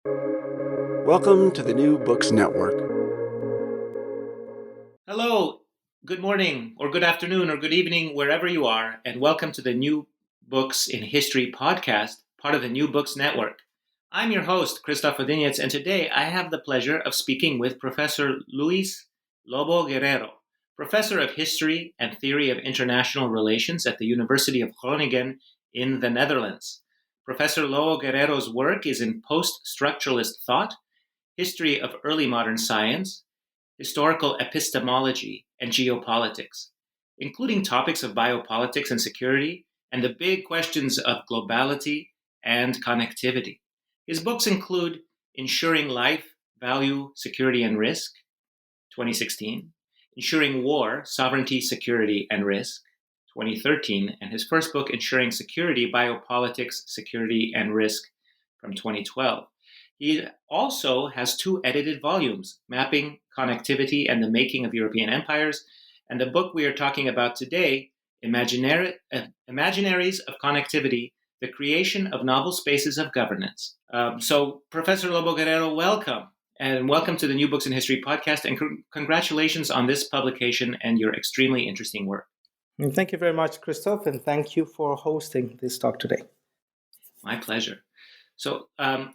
Welcome to the New Books Network. Hello, good morning, or good afternoon, or good evening, wherever you are, and welcome to the New Books in History podcast, part of the New Books Network. I'm your host, Christoph Odinets, and today I have the pleasure of speaking with Professor Luis Lobo Guerrero, Professor of History and Theory of International Relations at the University of Groningen in the Netherlands. Professor Lobo Guerrero's work is in post-structuralist thought, history of early modern science, historical epistemology, and geopolitics, including topics of biopolitics and security, and the big questions of globality and connectivity. His books include Ensuring Life, Value, Security, and Risk, 2016, Ensuring War, Sovereignty, Security, and Risk, 2013, and his first book, Ensuring Security, Biopolitics, Security, and Risk, from 2012. He also has 2 edited volumes, Mapping Connectivity and the Making of European Empires, and the book we are talking about today, Imaginaries of Connectivity, The Creation of Novel Spaces of Governance. So, Professor Lobo Guerrero, welcome. And welcome to the New Books in History podcast, and congratulations on this publication and your extremely interesting work. Thank you very much, Christoph, and thank you for hosting this talk today. My pleasure. So,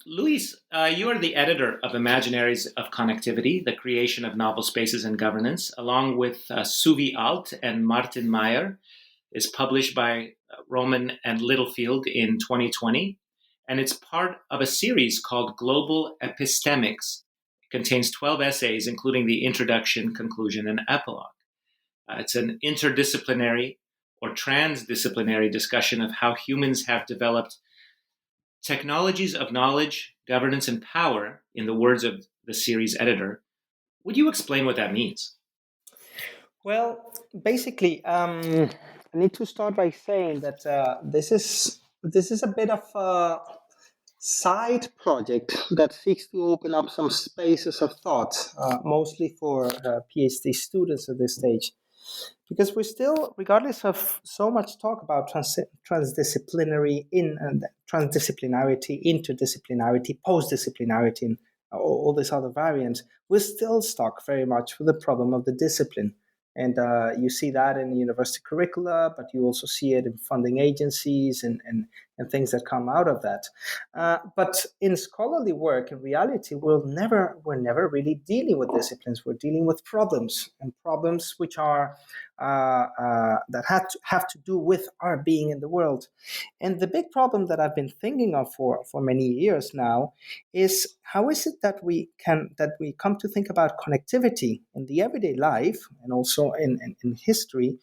Luis, you are the editor of Imaginaries of Connectivity, The Creation of Novel Spaces and Governance, along with Suvi Alt and Martin Meyer. It's published by Roman and Littlefield in 2020, and it's part of a series called Global Epistemics. It contains 12 essays, including the introduction, conclusion, and epilogue. It's an interdisciplinary or transdisciplinary discussion of how humans have developed technologies of knowledge, governance, and power, in the words of the series editor. Would you explain what that means? Well, basically, I need to start by saying that this is a bit of a side project that seeks to open up some spaces of thought, mostly for PhD students at this stage. Because we're still, regardless of so much talk about transdisciplinarity, interdisciplinarity, post-disciplinarity, and all these other variants, we're still stuck very much with the problem of the discipline. And you see that in the university curricula, but you also see it in funding agencies and things that come out of that. But in scholarly work, in reality, we're never really dealing with disciplines. We're dealing with problems, and problems which are that have to do with our being in the world. And the big problem that I've been thinking of for many years now is how is it that we come to think about connectivity in the everyday life and also in history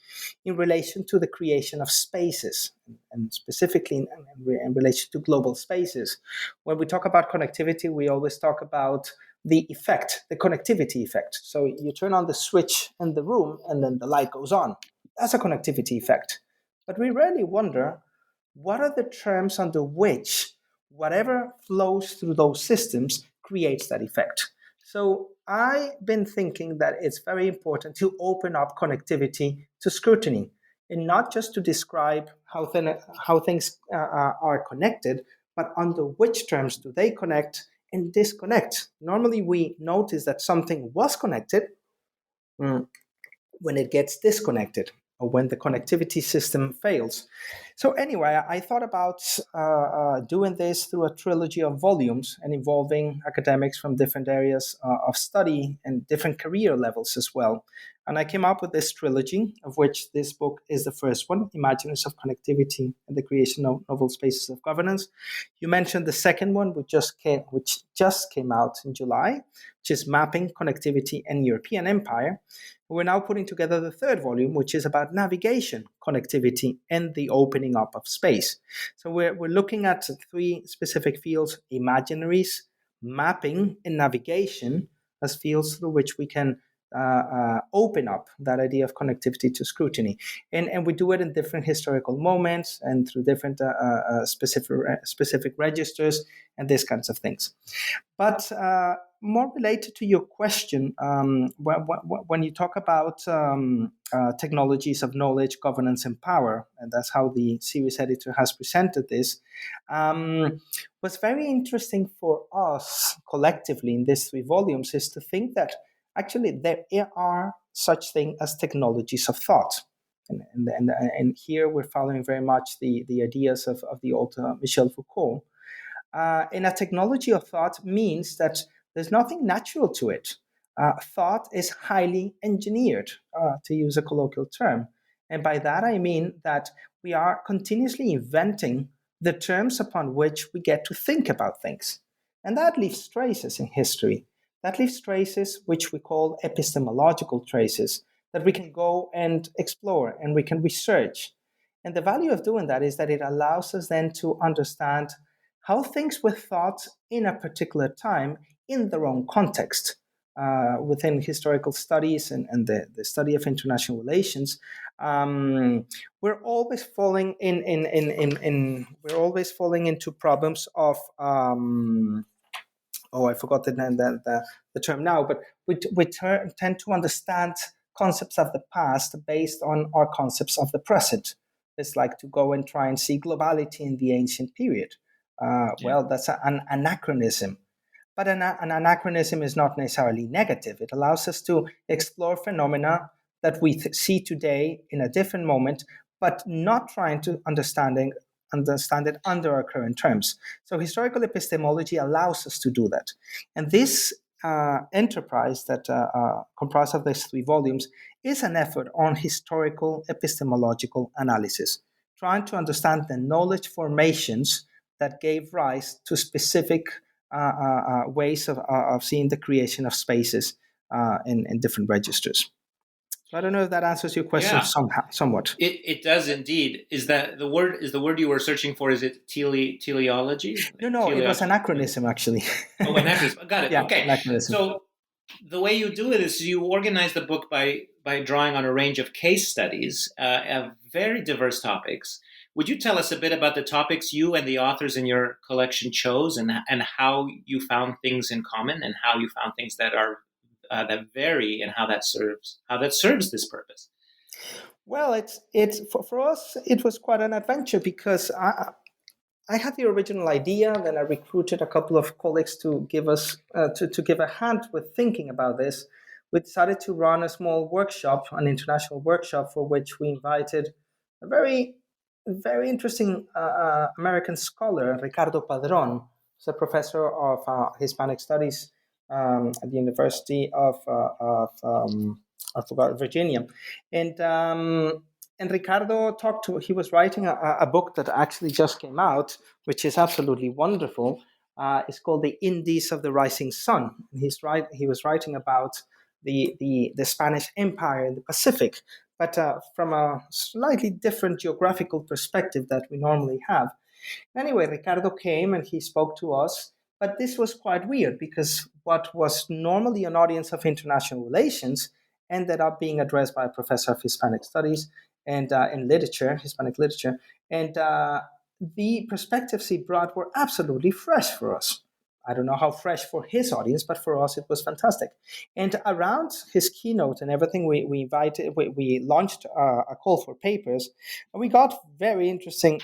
in relation to the creation of spaces, and specifically in relation to global spaces. When we talk about connectivity, we always talk about the effect, the connectivity effect. So you turn on the switch in the room and then the light goes on. That's a connectivity effect. But we rarely wonder, what are the terms under which whatever flows through those systems creates that effect? So I've been thinking that it's very important to open up connectivity to scrutiny, and not just to describe how things are connected, but under which terms do they connect and disconnect. Normally we notice that something was connected when it gets disconnected, or when the connectivity system fails. So anyway, I thought about doing this through a trilogy of volumes and involving academics from different areas of study and different career levels as well. And I came up with this trilogy, of which this book is the first one, Imaginaries of Connectivity and the Creation of Novel Spaces of Governance. You mentioned the second one, which just came out in July, which is Mapping Connectivity and European Empire. We're now putting together the third volume, which is about navigation, connectivity, and the opening up of space. So we're looking at 3 specific fields: imaginaries, mapping, and navigation, as fields through which we can open up that idea of connectivity to scrutiny. And we do it in different historical moments and through different specific registers and these kinds of things. But more related to your question, when you talk about technologies of knowledge, governance, and power, and that's how the series editor has presented this, what's very interesting for us collectively in these 3 volumes is to think that actually there are such things as technologies of thought. And here we're following very much the ideas of the author Michel Foucault. And a technology of thought means that there's nothing natural to it. Thought is highly engineered, to use a colloquial term. And by that I mean that we are continuously inventing the terms upon which we get to think about things. And that leaves traces in history. That leaves traces which we call epistemological traces that we can go and explore and we can research. And the value of doing that is that it allows us then to understand how things were thought in a particular time in their own context. Within historical studies and the study of international relations, we're always falling we're always falling into problems of I forgot the term now, but we tend to understand concepts of the past based on our concepts of the present. It's like to go and try and see globality in the ancient period. Well, that's an anachronism. But an anachronism is not necessarily negative. It allows us to explore phenomena that we see today in a different moment, but not trying to understand it under our current terms. So historical epistemology allows us to do that. And this enterprise that comprised of these 3 volumes is an effort on historical epistemological analysis, trying to understand the knowledge formations that gave rise to specific ways of seeing the creation of spaces in different registers. So I don't know if that answers your question somewhat. It does indeed. Is that the word you were searching for? Is it teleology? No, it was anachronism actually. Oh, anachronism. Got it. Yeah, okay. anachronism. So the way you do it is you organize the book by drawing on a range of case studies of very diverse topics. Would you tell us a bit about the topics you and the authors in your collection chose, and how you found things in common, and how you found things that are that vary, and how that serves this purpose? Well, it's for us. It was quite an adventure because I had the original idea. Then I recruited a couple of colleagues to give us to give a hand with thinking about this. We decided to run a small workshop, an international workshop, for which we invited a very interesting American scholar, Ricardo Padron. He's a professor of Hispanic Studies at the University of Virginia, and Ricardo he was writing a book that actually just came out, which is absolutely wonderful. It's called The Indies of the Rising Sun. He was writing about the Spanish Empire in the Pacific, but from a slightly different geographical perspective that we normally have. Anyway, Ricardo came and he spoke to us, but this was quite weird because what was normally an audience of international relations ended up being addressed by a professor of Hispanic Studies and in literature, Hispanic literature, and the perspectives he brought were absolutely fresh for us. I don't know how fresh for his audience, but for us it was fantastic. And around his keynote and everything, we launched a call for papers, and we got very interesting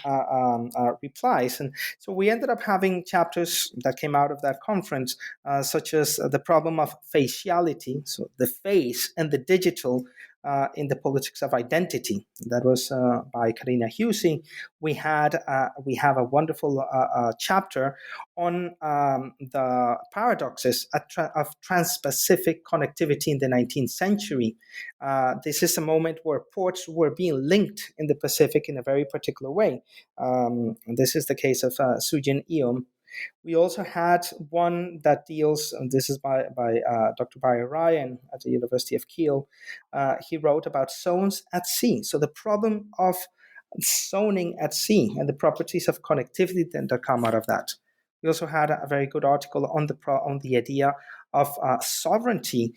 replies. And so we ended up having chapters that came out of that conference, such as the problem of faciality, so the face and the digital in the politics of identity. That was by Karina Husey. We have a wonderful chapter on the paradoxes of trans-Pacific connectivity in the 19th century. This is a moment where ports were being linked in the Pacific in a very particular way. This is the case of Sujin Eom. We also had one that deals, and this is by Dr. Barry Ryan at the University of Kiel. He wrote about zones at sea. So the problem of zoning at sea and the properties of connectivity that come out of that. We also had a very good article on the idea of sovereignty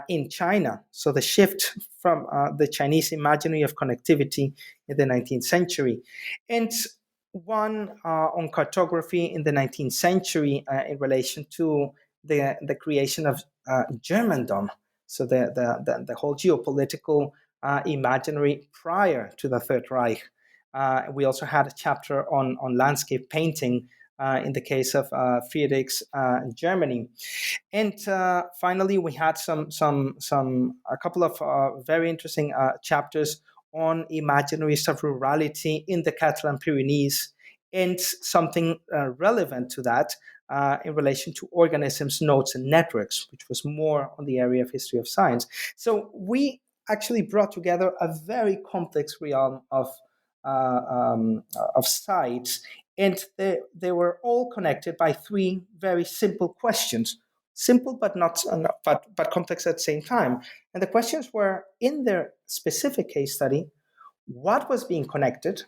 in China. So the shift from the Chinese imaginary of connectivity in the 19th century. And one on cartography in the 19th century in relation to the creation of Germandom. So the whole geopolitical imaginary prior to the Third Reich. We also had a chapter on landscape painting in the case of Friedrich's Germany. And finally, we had a couple of very interesting chapters on imaginaries of rurality in the Catalan Pyrenees, and something relevant to that in relation to organisms, nodes, and networks, which was more on the area of history of science. So we actually brought together a very complex realm of sites, and they were all connected by three very simple questions. Simple, but not but complex at the same time. And the questions were, in their specific case study, what was being connected,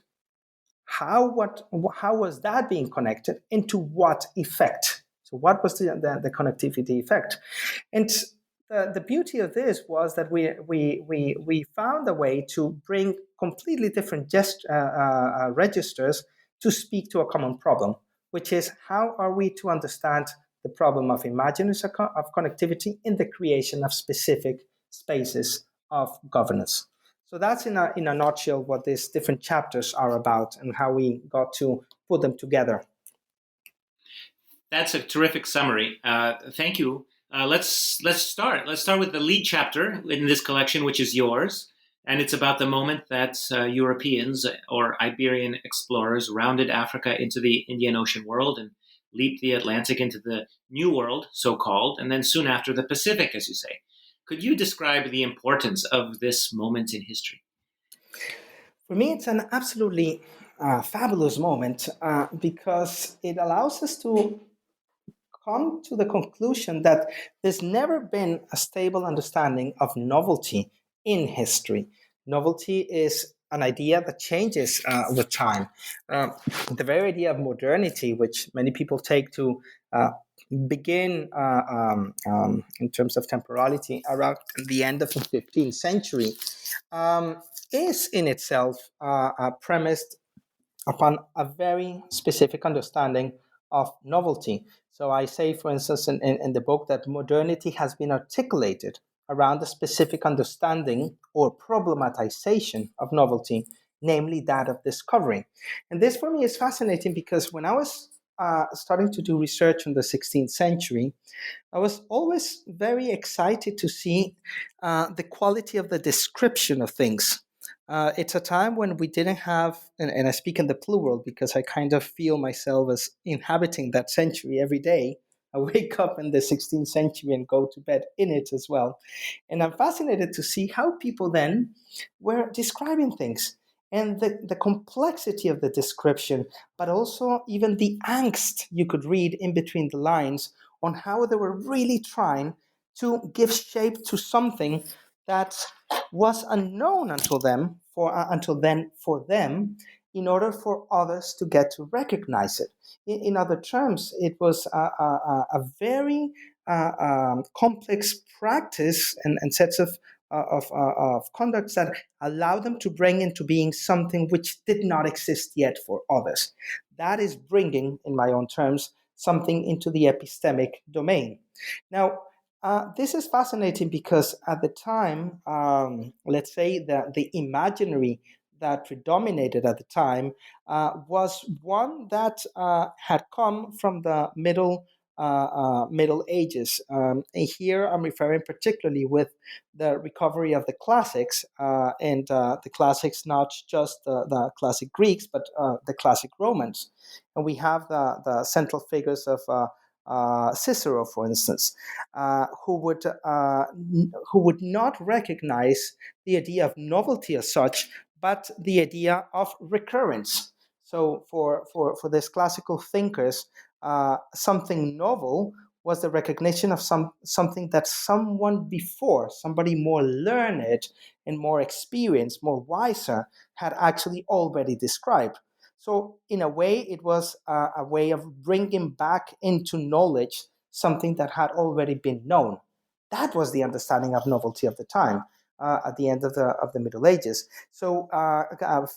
how was that being connected, and to what effect? So what was the connectivity effect? And the beauty of this was that we found a way to bring completely different registers to speak to a common problem, which is, how are we to understand the problem of imaginaries of connectivity in the creation of specific spaces of governance. So that's in a nutshell what these different chapters are about and how we got to put them together. That's a terrific summary. Thank you. Let's start. Let's start with the lead chapter in this collection, which is yours, and it's about the moment that Europeans or Iberian explorers rounded Africa into the Indian Ocean world and leaped the Atlantic into the New World, so-called, and then soon after the Pacific, as you say. Could you describe the importance of this moment in history? For me, it's an absolutely fabulous moment because it allows us to come to the conclusion that there's never been a stable understanding of novelty in history. Novelty is an idea that changes with time. The very idea of modernity, which many people take to begin in terms of temporality around the end of the 15th century, is in itself premised upon a very specific understanding of novelty. So I say, for instance, in the book, that modernity has been articulated around a specific understanding or problematization of novelty, namely that of discovery. And this for me is fascinating because when I was starting to do research in the 16th century, I was always very excited to see the quality of the description of things. It's a time when we didn't have, and I speak in the plural because I kind of feel myself as inhabiting that century every day. I wake up in the 16th century and go to bed in it as well. And I'm fascinated to see how people then were describing things and the complexity of the description, but also even the angst you could read in between the lines on how they were really trying to give shape to something that was unknown until then for them, in order for others to get to recognize it. In other terms, it was a very complex practice and sets of conducts that allow them to bring into being something which did not exist yet for others. That is bringing, in my own terms, something into the epistemic domain. Now, this is fascinating because at the time, let's say that the imaginary that predominated at the time was one that had come from the Middle Ages. And here I'm referring particularly with the recovery of the classics, and the classics, not just the classic Greeks, but the classic Romans. And we have the central figures of Cicero, for instance, who would not recognize the idea of novelty as such, but the idea of recurrence. So for these classical thinkers, something novel was the recognition of something that someone before, somebody more learned and more experienced, more wiser, had actually already described. So in a way, it was a way of bringing back into knowledge something that had already been known. That was the understanding of novelty of the time, at the end of the Middle Ages. So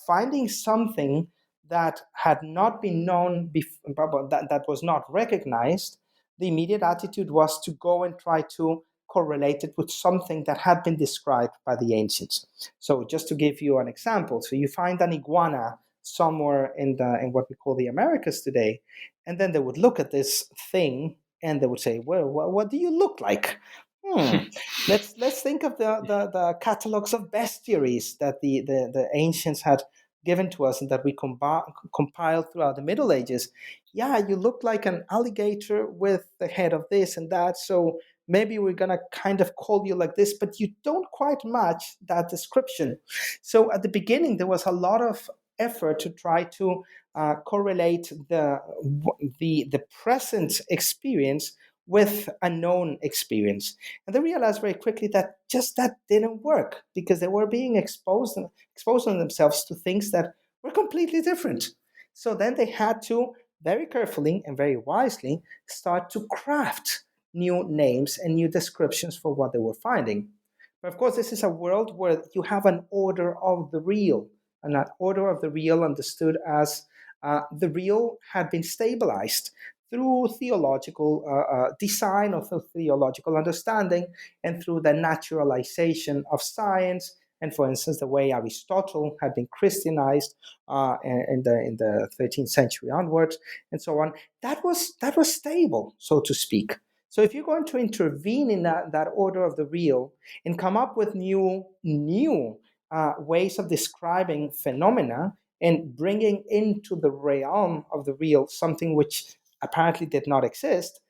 finding something that had not been known before, that was not recognized, the immediate attitude was to go and try to correlate it with something that had been described by the ancients. So just to give you an example, so you find an iguana somewhere in what we call the Americas today, and then they would look at this thing and they would say, well, what do you look like? Let's think of the catalogs of bestiaries that the ancients had given to us and that we compiled throughout the Middle Ages. Yeah, you look like an alligator with the head of this and that, so maybe we're going to kind of call you like this, but you don't quite match that description. So at the beginning, there was a lot of effort to try to correlate the present experience with a known experience. And they realized very quickly that just that didn't work because they were being exposing themselves to things that were completely different. So then they had to very carefully and very wisely start to craft new names and new descriptions for what they were finding. But of course, this is a world where you have an order of the real, and that order of the real understood as the real had been stabilized through theological design or through theological understanding and through the naturalization of science. And for instance, the way Aristotle had been Christianized in the 13th century onwards, and so on, that was stable, so to speak. So if you're going to intervene in that order of the real and come up with new ways of describing phenomena and bringing into the realm of the real something which apparently did not exist,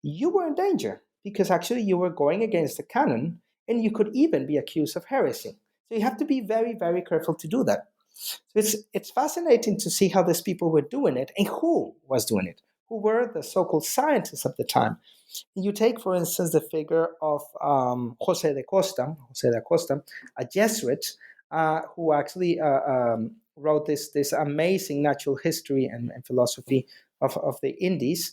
you were in danger because actually you were going against the canon and you could even be accused of heresy. So you have to be very, very careful to do that. So it's fascinating to see how these people were doing it and who was doing it, who were the so-called scientists of the time. You take, for instance, the figure of Jose da Costa, a Jesuit who actually wrote this amazing natural history and philosophy of the Indies,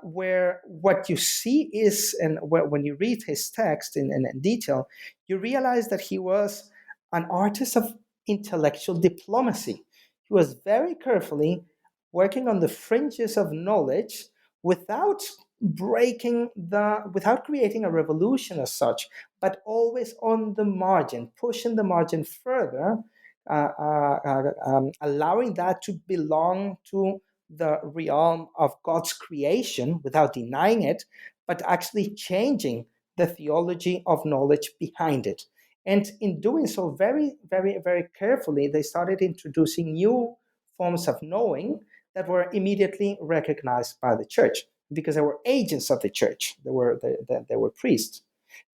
where what you see is, and when you read his text in detail, you realize that he was an artist of intellectual diplomacy. He was very carefully working on the fringes of knowledge without without creating a revolution as such, but always on the margin, pushing the margin further, allowing that to belong to the realm of God's creation without denying it, but actually changing the theology of knowledge behind it. And in doing so, very, very, very carefully, they started introducing new forms of knowing that were immediately recognized by the church because they were agents of the church. They were priests.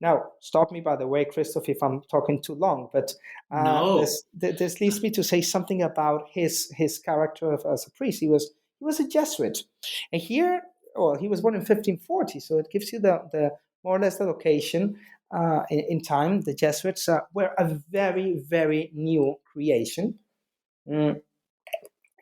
Now, stop me, by the way, Christoph, if I'm talking too long, but No. this leads me to say something about his character as a priest. He was a Jesuit. And here, well, he was born in 1540, so it gives you the more or less the location in time. The Jesuits were a very, very new creation.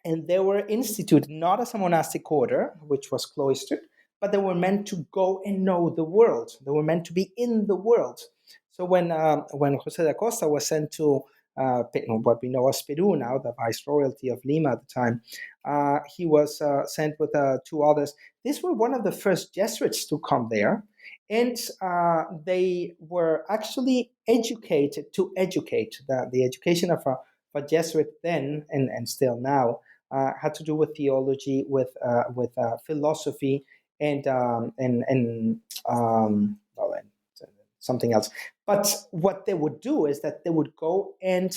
And they were instituted not as a monastic order, which was cloistered, but they were meant to go and know the world. They were meant to be in the world. So when Jose da Costa was sent to what we know as Peru now, the viceroyalty of Lima at the time, he was sent with two others. These were one of the first Jesuits to come there, and they were actually educated to educate. The education of a Jesuit then and still now had to do with theology, with philosophy, and something else. But what they would do is that they would go and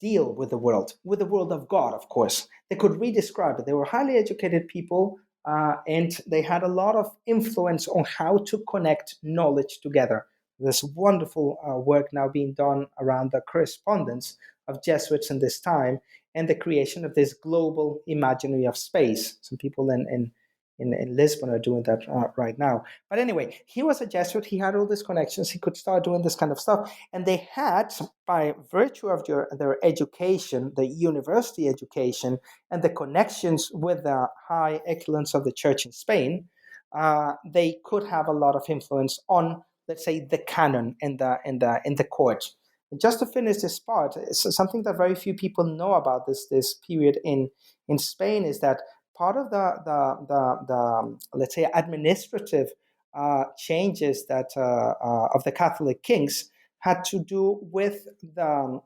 deal with the world of God, of course. They could redescribe it. They were highly educated people, and they had a lot of influence on how to connect knowledge together. There's wonderful work now being done around the correspondence of Jesuits in this time and the creation of this global imaginary of space. Some people in Lisbon are doing that right now. But anyway, he was a Jesuit. He had all these connections. He could start doing this kind of stuff. And they had, by virtue of their education, the university education, and the connections with the high echelons of the church in Spain, they could have a lot of influence on, let's say, the canon in the court. And just to finish this part, something that very few people know about this period in Spain is that part of the let's say administrative changes that of the Catholic kings had to do with the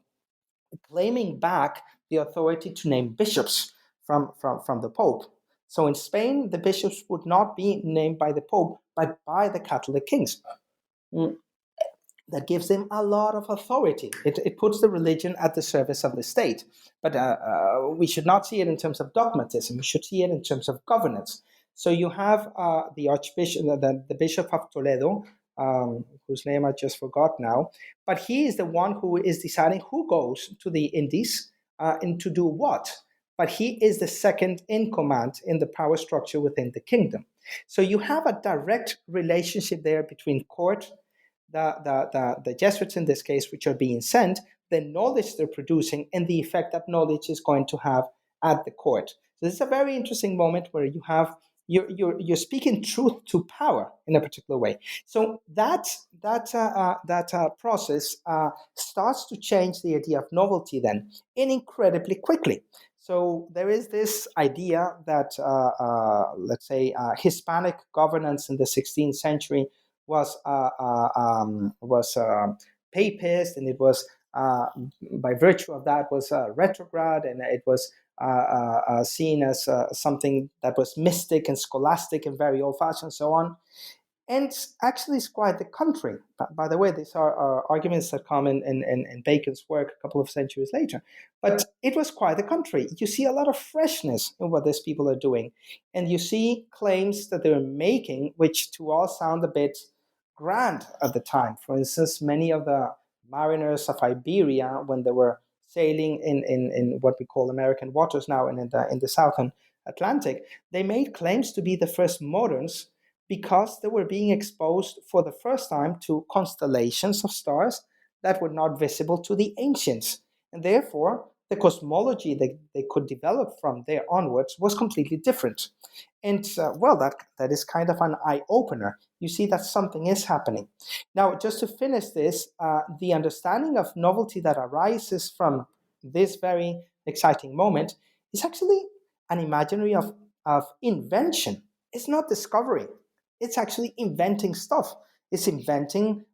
claiming back the authority to name bishops from the Pope. So in Spain, the bishops would not be named by the Pope, but by the Catholic kings. That gives them a lot of authority. It puts the religion at the service of the state. But we should not see it in terms of dogmatism. We should see it in terms of governance. So you have the Archbishop, the Bishop of Toledo, whose name I just forgot now, but he is the one who is deciding who goes to the Indies and to do what. But he is the second in command in the power structure within the kingdom. So you have a direct relationship there between court, the Jesuits in this case, which are being sent, the knowledge they're producing, and the effect that knowledge is going to have at the court. So this is a very interesting moment where you have you're speaking truth to power in a particular way. So that process starts to change the idea of novelty then, and incredibly quickly. So there is this idea that let's say Hispanic governance in the 16th century was papist, and it was by virtue of that was retrograde, and it was seen as something that was mystic and scholastic and very old-fashioned and so on. And actually it's quite the contrary. By the way, these are arguments that come in Bacon's work a couple of centuries later. But it was quite the contrary. You see a lot of freshness in what these people are doing. And you see claims that they're making, which to all sound a bit grand at the time. For instance, many of the mariners of Iberia, when they were sailing in what we call American waters now and in the southern Atlantic, they made claims to be the first moderns because they were being exposed for the first time to constellations of stars that were not visible to the ancients. And therefore, the cosmology that they could develop from there onwards was completely different. And that is kind of an eye-opener. You see that something is happening. Now, just to finish this, the understanding of novelty that arises from this very exciting moment is actually an imaginary of invention. It's not discovery. It's actually inventing stuff. It's inventing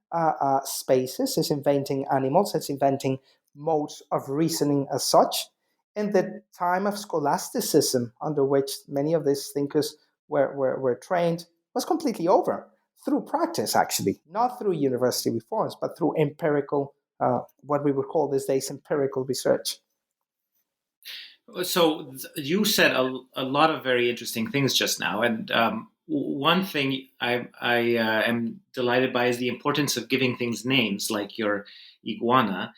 spaces. It's inventing animals. It's inventing modes of reasoning as such. And the time of scholasticism under which many of these thinkers were trained was completely over through practice, actually, not through university reforms, but through empirical, what we would call these days empirical research. So you said a lot of very interesting things just now, and one thing I am delighted by is the importance of giving things names, like your iguana,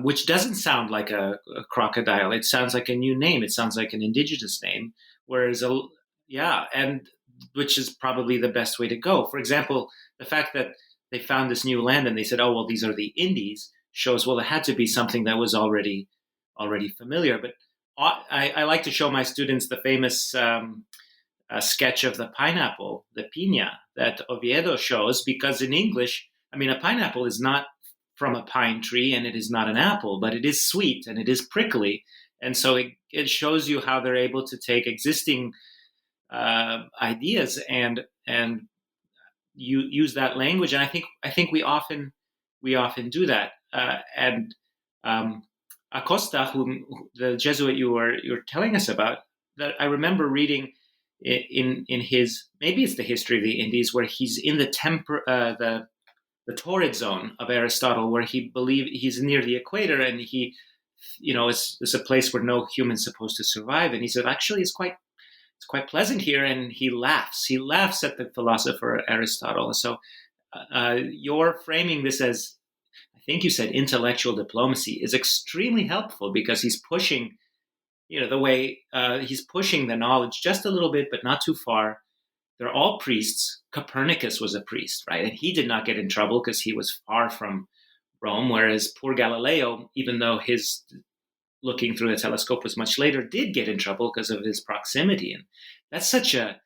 which doesn't sound like a crocodile. It sounds like a new name. It sounds like an indigenous name, whereas and which is probably the best way to go. For example, the fact that they found this new land and they said, "Oh well, these are the Indies," shows it had to be something that was already familiar. But I like to show my students the famous sketch of the pineapple, the piña, that Oviedo shows, because in English, I mean, a pineapple is not from a pine tree and it is not an apple, but it is sweet and it is prickly. And so it shows you how they're able to take existing ideas and you use that language. And I think we often do that. Acosta, the Jesuit you're telling us about, that I remember reading in his, maybe it's the History of the Indies, where he's in the torrid zone of Aristotle, where he believed he's near the equator, and he, it's a place where no human's supposed to survive. And he said, actually, it's quite pleasant here, and he laughs at the philosopher Aristotle. So you're framing this as, I think you said, intellectual diplomacy is extremely helpful, because he's pushing, the way he's pushing the knowledge just a little bit, but not too far. They're all priests. Copernicus was a priest, right? And he did not get in trouble because he was far from Rome, whereas poor Galileo, even though his looking through the telescope was much later, did get in trouble because of his proximity. And that's such a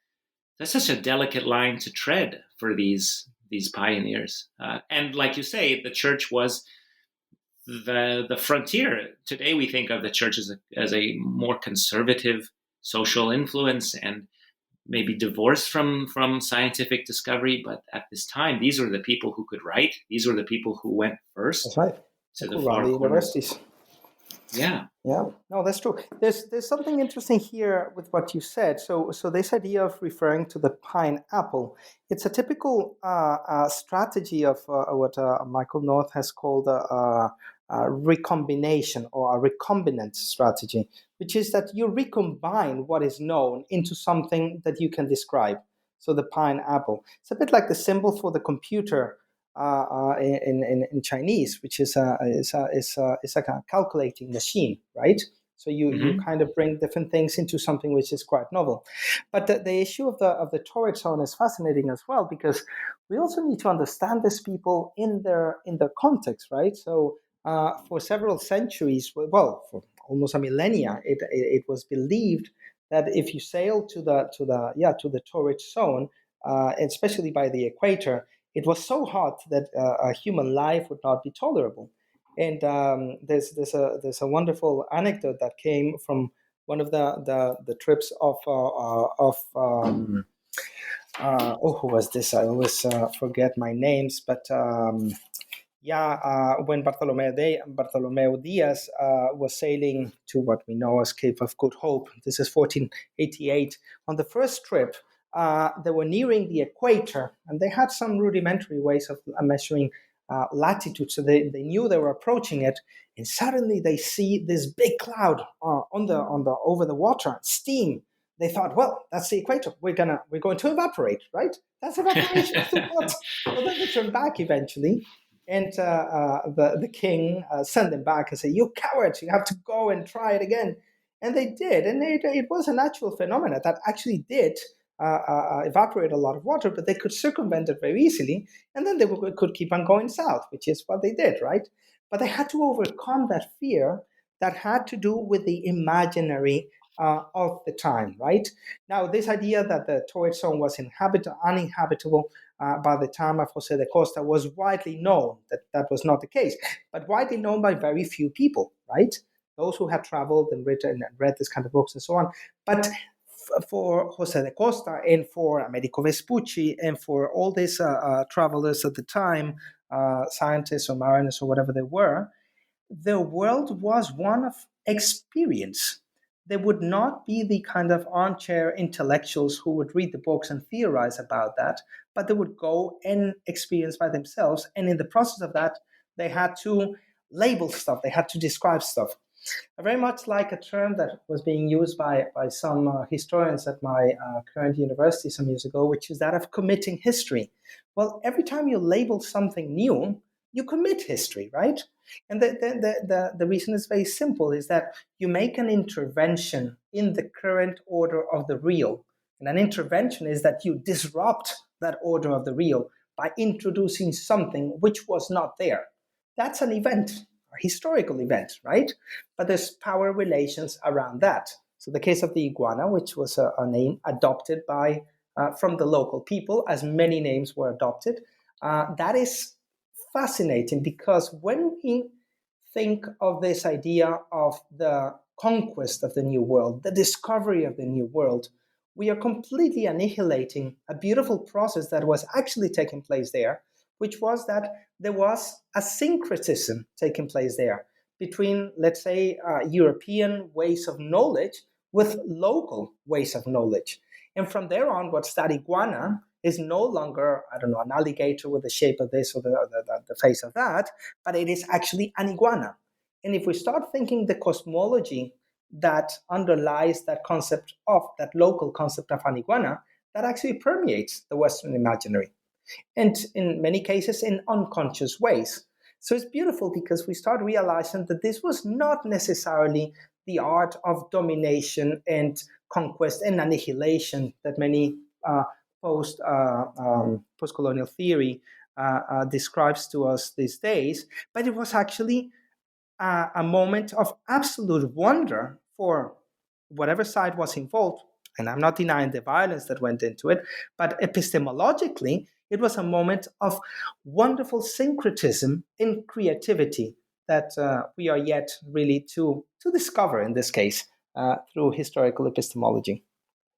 delicate line to tread for these pioneers. And like you say, the church was the frontier. Today we think of the church as a more conservative social influence and maybe divorced from scientific discovery. But at this time, these were the people who could write. These were the people who went first That's right. to They the could run far the corners. universities. Yeah. Yeah, no, that's true. There's something interesting here with what you said. So this idea of referring to the pineapple, it's a typical strategy of what Michael North has called a recombination or a recombinant strategy, which is that you recombine what is known into something that you can describe. So the pineapple, it's a bit like the symbol for the computer in Chinese, which is like a calculating machine, right? So you Hmm. kind of bring different things into something which is quite novel. But the issue of the torrid zone is fascinating as well, because we also need to understand these people in their context, right? So for several centuries, well, for almost a millennia, it was believed that if you sail to the torrid zone, especially by the equator, it was so hot that a human life would not be tolerable. And there's a wonderful anecdote that came from one of the trips of who was this? I always forget my names, but when Bartolomeo Diaz was sailing to what we know as Cape of Good Hope, this is 1488. On the first trip, they were nearing the equator, and they had some rudimentary ways of measuring latitude, so they knew they were approaching it. And suddenly they see this big cloud on the over the water, steam. They thought, well, that's the equator. We're going to evaporate, right? That's evaporation. So what? So then they turn back eventually, and the king sent them back and said, "You cowards! You have to go and try it again." And they did, and it was a natural phenomenon that actually did evaporate a lot of water, but they could circumvent it very easily, and then they could keep on going south, which is what they did, right? But they had to overcome that fear that had to do with the imaginary of the time, right? Now, this idea that the torrid zone was uninhabitable by the time of Jose de Costa was widely known. That was not the case, but widely known by very few people, right? Those who had traveled and written and read this kind of books and so on. But for Jose de Costa and for Americo Vespucci and for all these travelers at the time, scientists or mariners or whatever they were, the world was one of experience. They would not be the kind of armchair intellectuals who would read the books and theorize about that, but they would go and experience by themselves. And in the process of that, they had to label stuff, they had to describe stuff. Very much like a term that was being used by some historians at my current university some years ago, which is that of committing history. Well, every time you label something new, you commit history, right? And the reason is very simple, is that you make an intervention in the current order of the real. And an intervention is that you disrupt that order of the real by introducing something which was not there. That's an event, a historical event, right? But there's power relations around that. So the case of the iguana, which was a name adopted by from the local people, as many names were adopted, that is fascinating, because when we think of this idea of the conquest of the new world, the discovery of the new world, we are completely annihilating a beautiful process that was actually taking place there, which was that there was a syncretism taking place there between, let's say, European ways of knowledge with local ways of knowledge. And from there on, what's that iguana is no longer, I don't know, an alligator with the shape of this or the face of that, but it is actually an iguana. And if we start thinking the cosmology that underlies that concept of, that local concept of an iguana, that actually permeates the Western imaginary. And in many cases, in unconscious ways. So it's beautiful because we start realizing that this was not necessarily the art of domination and conquest and annihilation that many post-colonial theory describes to us these days, but it was actually a moment of absolute wonder for whatever side was involved. And I'm not denying the violence that went into it, but epistemologically, it was a moment of wonderful syncretism in creativity that we are yet really to discover in this case through historical epistemology.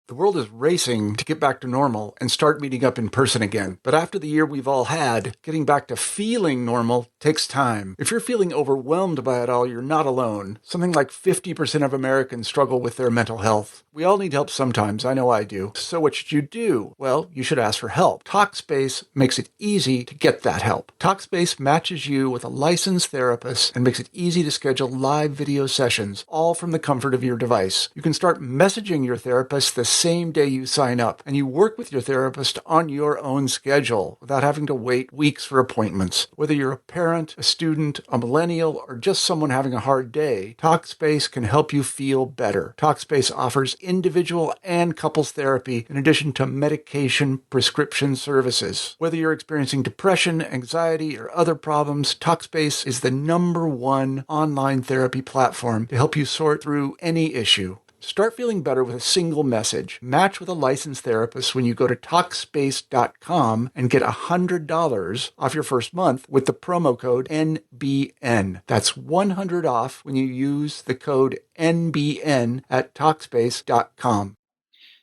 The world is racing to get back to normal and start meeting up in person again. But after the year we've all had, getting back to feeling normal takes time. If you're feeling overwhelmed by it all, you're not alone. Something like 50% of Americans struggle with their mental health. We all need help sometimes. I know I do. So what should you do? Well, you should ask for help. Talkspace makes it easy to get that help. Talkspace matches you with a licensed therapist and makes it easy to schedule live video sessions, all from the comfort of your device. You can start messaging your therapist the same day you sign up, and you work with your therapist on your own schedule without having to wait weeks for appointments. Whether you're a parent, a student, a millennial, or just someone having a hard day, Talkspace can help you feel better. Talkspace offers individual and couples therapy in addition to medication prescription services. Whether you're experiencing depression, anxiety, or other problems, Talkspace is the #1 online therapy platform to help you sort through any issue. Start feeling better with a single message. Match with a licensed therapist when you go to Talkspace.com and get $100 off your first month with the promo code NBN. That's $100 off when you use the code NBN at Talkspace.com.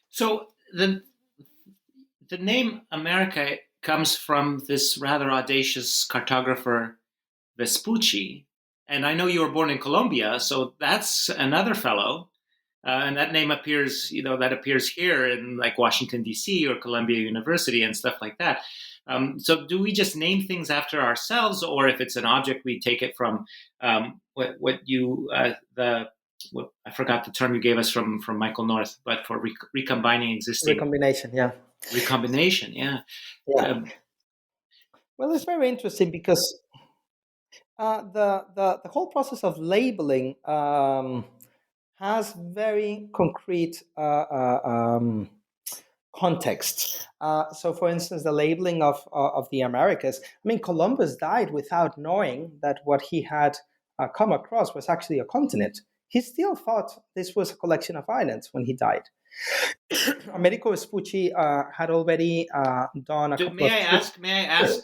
So the name America comes from this rather audacious cartographer Vespucci. And I know you were born in Colombia, so that's another fellow. And that name appears, that appears here in like Washington, D.C. or Columbia University and stuff like that. So do we just name things after ourselves, or if it's an object, we take it from I forgot the term you gave us from Michael North, but for recombining existing. Recombination, yeah. Recombination, yeah. Yeah. Well, it's very interesting because the whole process of labeling has very concrete contexts. So, for instance, the labeling of the Americas. I mean, Columbus died without knowing that what he had come across was actually a continent. He still thought this was a collection of islands when he died. Americo Vespucci had already done a couple of trips. May I ask?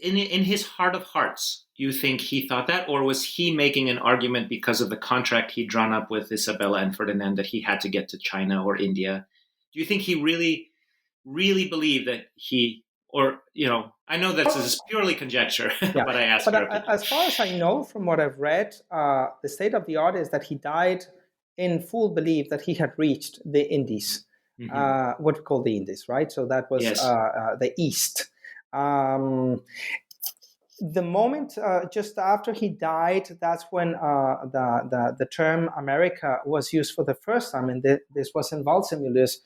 In his heart of hearts, you think he thought that, or was he making an argument because of the contract he'd drawn up with Isabella and Ferdinand that he had to get to China or India? Do you think he really, really believed that he, or I know this is purely conjecture, Yeah. but I ask. But as far as I know, from what I've read, the state of the art is that he died in full belief that he had reached the Indies, what we call the Indies, right? So that was the East. The moment just after he died, that's when the term America was used for the first time, and this was in Waldseemüller's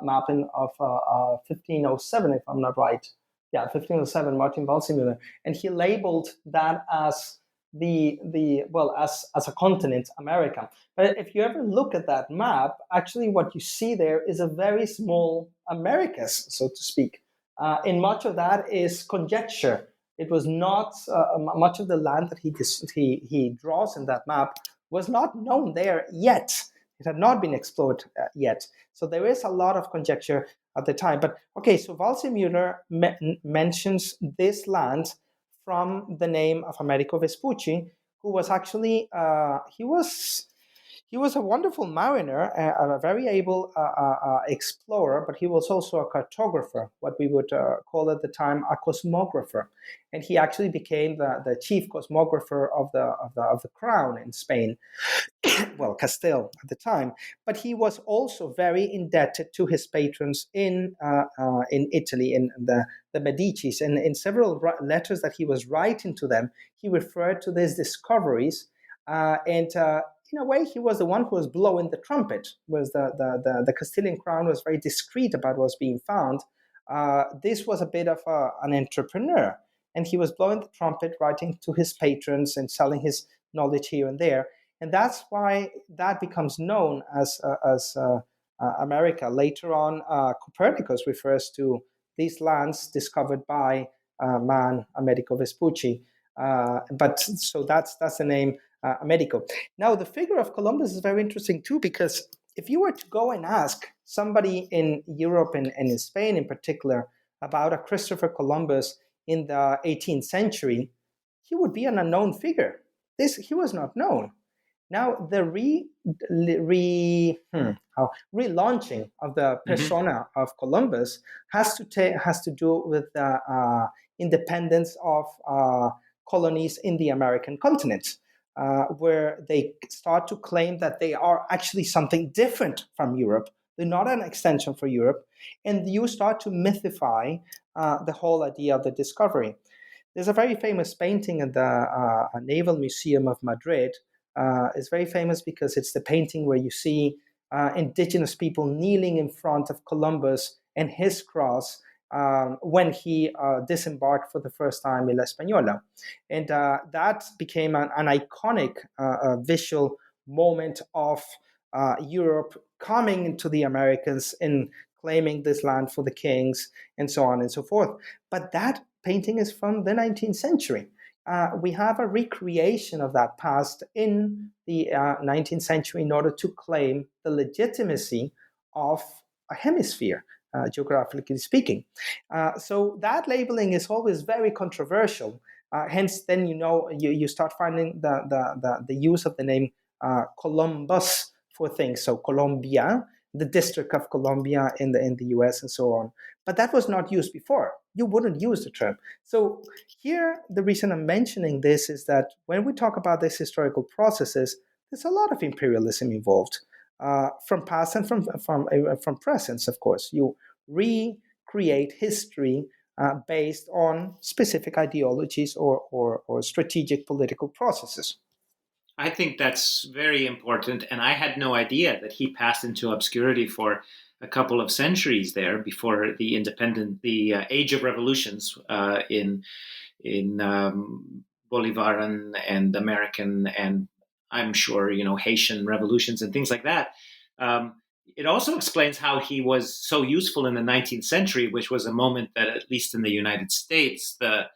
mapping of 1507, if I'm not right. Yeah, 1507, Martin Waldseemüller, and he labeled that as as a continent, America. But if you ever look at that map, actually what you see there is a very small Americas, so to speak. And much of that is conjecture. It was not much of the land that he draws in that map was not known there yet. It had not been explored yet. So there is a lot of conjecture at the time. But okay, so Waldseemüller mentions this land from the name of Americo Vespucci, who was actually he was a wonderful mariner, a very able explorer, but he was also a cartographer, what we would call at the time a cosmographer, and he actually became the chief cosmographer of the crown in Spain, well, Castile at the time. But he was also very indebted to his patrons in Italy, in the Medicis, and in several letters that he was writing to them, he referred to these discoveries, and in a way, he was the one who was blowing the trumpet. Was the Castilian crown was very discreet about what was being found. This was a bit of an entrepreneur, and he was blowing the trumpet, writing to his patrons and selling his knowledge here and there. And that's why that becomes known as America. Later on, Copernicus refers to these lands discovered by man Americo Vespucci. But so that's the name. Americo. Now, the figure of Columbus is very interesting too, because if you were to go and ask somebody in Europe and in Spain in particular about a Christopher Columbus in the 18th century, he would be an unknown figure. He was not known. Now the relaunching of the persona of Columbus has to do with the independence of colonies in the American continent, where they start to claim that they are actually something different from Europe. They're not an extension for Europe, and you start to mythify the whole idea of the discovery. There's a very famous painting at the Naval Museum of Madrid. It's very famous because it's the painting where you see indigenous people kneeling in front of Columbus and his cross when he disembarked for the first time in La Española. And that became an iconic visual moment of Europe coming into the Americans and claiming this land for the kings and so on and so forth. But that painting is from the 19th century. We have a recreation of that past in the 19th century in order to claim the legitimacy of a hemisphere, geographically speaking. So that labeling is always very controversial. Hence, then you start finding the use of the name Columbus for things. So Colombia, the District of Columbia in the US, and so on. But that was not used before. You wouldn't use the term. So here, the reason I'm mentioning this is that when we talk about these historical processes, there's a lot of imperialism involved, from past and from present, of course. You recreate history based on specific ideologies or strategic political processes. I think that's very important, and I had no idea that he passed into obscurity for a couple of centuries there before the age of revolutions in Bolivaran and American, and I'm sure Haitian revolutions and things like that. It also explains how he was so useful in the 19th century, which was a moment that, at least in the United States, the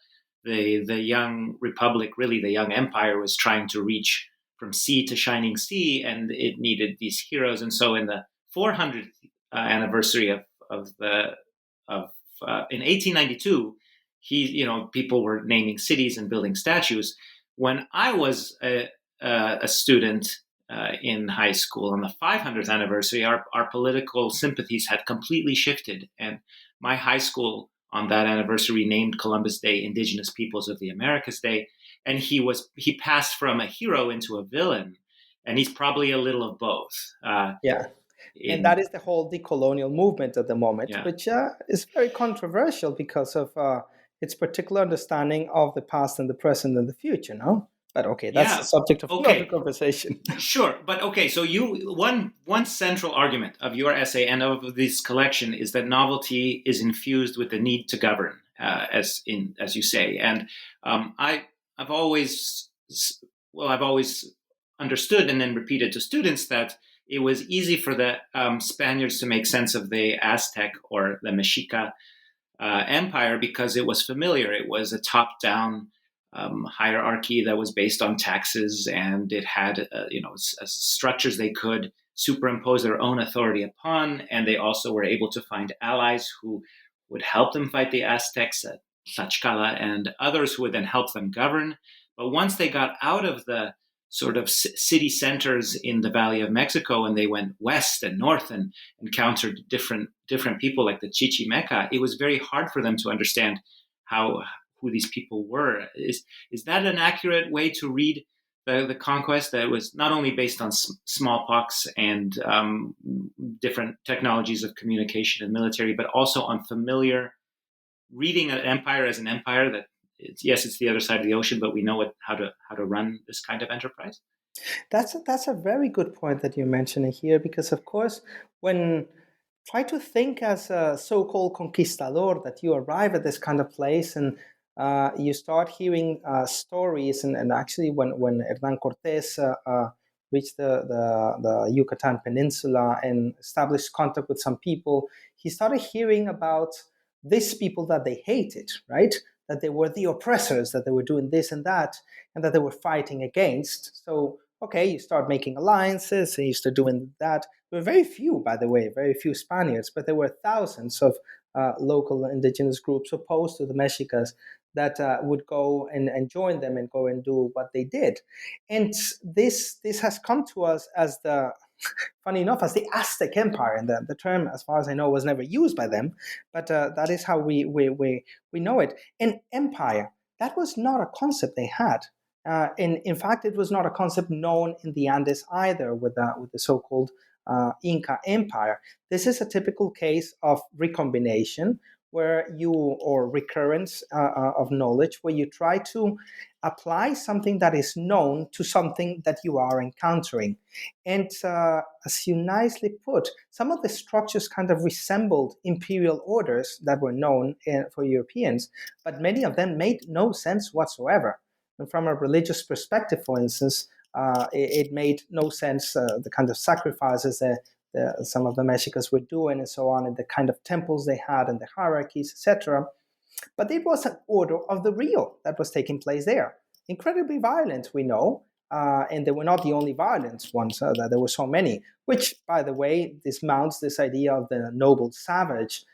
young republic, really the young empire, was trying to reach from sea to shining sea, and it needed these heroes. And so, in the 400th anniversary of in 1892, people were naming cities and building statues. When I was a student in high school on the 500th anniversary, our political sympathies had completely shifted, and my high school on that anniversary named Columbus Day Indigenous Peoples of the Americas Day, and he passed from a hero into a villain, and he's probably a little of both. And that is the whole decolonial movement at the moment, which is very controversial because of its particular understanding of the past and the present and the future, no? But okay, that's the subject of another conversation. Sure, but okay, so one central argument of your essay and of this collection is that novelty is infused with the need to govern, as you say, and I've always understood and then repeated to students that it was easy for the Spaniards to make sense of the Aztec or the Mexica empire because it was familiar. It was a top-down hierarchy that was based on taxes, and it had structures they could superimpose their own authority upon, and they also were able to find allies who would help them fight the Aztecs, Tlaxcala, and others who would then help them govern. But once they got out of the sort of city centers in the Valley of Mexico and they went west and north and encountered different people like the Chichimeca, it was very hard for them to understand who these people were. Is that an accurate way to read the conquest, that it was not only based on smallpox and different technologies of communication and military, but also on familiar reading an empire as an empire that it's the other side of the ocean, but we know how to run this kind of enterprise? That's a very good point that you're mentioning here, because of course, when try to think as a so-called conquistador, that you arrive at this kind of place and you start hearing stories, and actually when Hernán Cortés reached the Yucatan Peninsula and established contact with some people, he started hearing about these people that they hated, right? That they were the oppressors, that they were doing this and that they were fighting against. So, okay, you start making alliances, and you start doing that. There were very few, by the way, very few Spaniards, but there were thousands of local indigenous groups opposed to the Mexicas that would go and join them and go and do what they did. And this has come to us as the funny enough, as the Aztec Empire, and the term, as far as I know, was never used by them, but that is how we know it. And empire, that was not a concept they had. In fact, it was not a concept known in the Andes either, with the so-called Inca Empire. This is a typical case of recombination, or recurrence of knowledge, where you try to apply something that is known to something that you are encountering. And as you nicely put, some of the structures kind of resembled imperial orders that were known for Europeans, but many of them made no sense whatsoever. And from a religious perspective, for instance, it made no sense, the kind of sacrifices that some of the Mexicans were doing and so on, and the kind of temples they had and the hierarchies, etc. But it was an order of the real that was taking place there. Incredibly violent, we know, and they were not the only violent ones. There were so many, which, by the way, dismounts this idea of the noble savage,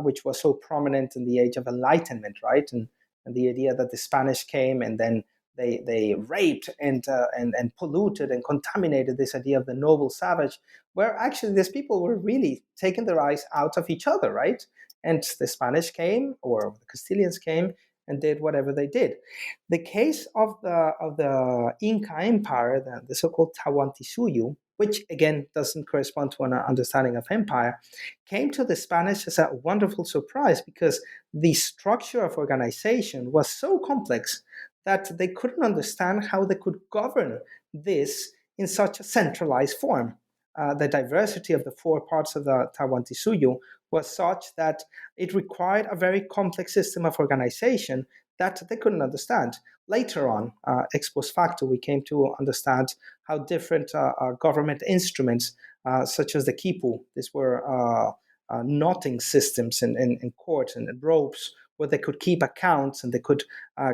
which was so prominent in the Age of Enlightenment, right? And the idea that the Spanish came and then they raped and polluted and contaminated this idea of the noble savage, where actually these people were really taking their eyes out of each other, right? And the Spanish came, or the Castilians came, and did whatever they did. The case of the Inca Empire, the so-called Tahuantinsuyo, which again doesn't correspond to an understanding of empire, came to the Spanish as a wonderful surprise, because the structure of organization was so complex that they couldn't understand how they could govern this in such a centralized form. The diversity of the four parts of the Tahuantinsuyo was such that it required a very complex system of organization that they couldn't understand. Later on, ex post facto, we came to understand how different government instruments, such as the quipu, these were knotting systems in court and ropes, where they could keep accounts and they could